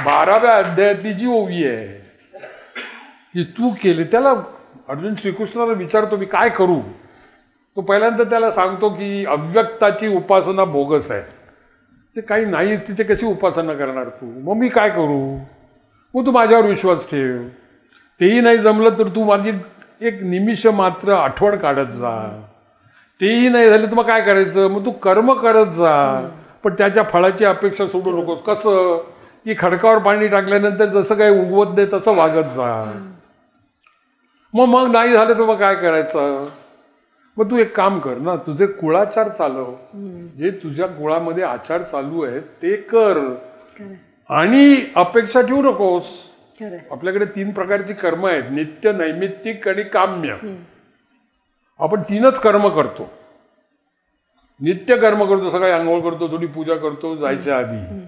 12व्या अध्यायातली जी ओवी आहे ती तू केली. त्याला अर्जुन श्रीकृष्णाला विचारतो मी काय करू. तो पहिल्यांदा त्याला सांगतो की अव्यक्ताची उपासना बोगस आहे, ते काही नाहीच, तिचे कशी उपासना करणार तू, मग मी काय करू. मग तू माझ्यावर विश्वास ठेव, तेही नाही जमलं तर तू माझी एक निमिष मात्र आठवण काढत जा. तेही नाही झालं तर मग काय करायचं, मग तू कर्म करत जा, पण त्याच्या फळाची अपेक्षा सोडू नकोस. कसं की खडकावर पाणी टाकल्यानंतर जसं काही उगवत नाही तसं वागत जा. मग नाही झालं तर मग काय करायचं. मग तू एक काम कर ना, तुझे कुळाचार चालव, जे तुझ्या कुळामध्ये आचार चालू आहेत ते कर आणि अपेक्षा ठेवू नकोस. आपल्याकडे 3 प्रकारची कर्म आहेत, नित्य, नैमित्तिक आणि काम्य. आपण 3च कर्म करतो. नित्य कर्म करतो, सकाळी आंघोळ करतो, थोडी पूजा करतो जायच्या आधी.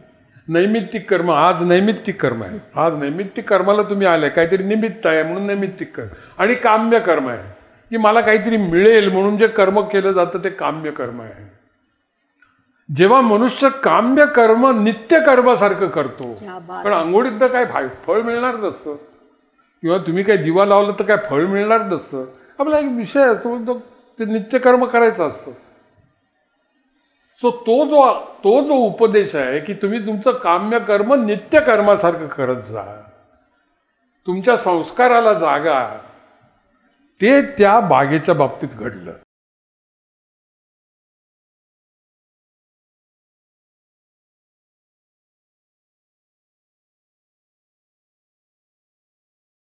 नैमित्तिक कर्म, आज नैमित्तिक कर्म आहे, आज नैमित्तिक कर्माला तुम्ही आलाय, काहीतरी निमित्त आहे म्हणून नैमित्तिक कर्म. आणि काम्य कर्म आहे की मला काहीतरी मिळेल म्हणून जे कर्म केलं जातं ते काम्य कर्म आहे. जेव्हा मनुष्य काम्य कर्म नित्य कर्मासारखं करतो, पण आंघोळीत तर काय फळ मिळणार नसतं, किंवा तुम्ही काही दिवा लावलं तर काय फळ मिळणार नसतं. आपला एक विषय असतो, ते नित्य कर्म करायचं असतं. सो तो जो उपदेश आहे की तुम्ही तुमचं काम्य कर्म नित्य कर्मासारखं करत जा, तुमच्या संस्काराला जागा, ते त्या बागेच्या बाबतीत घडलं.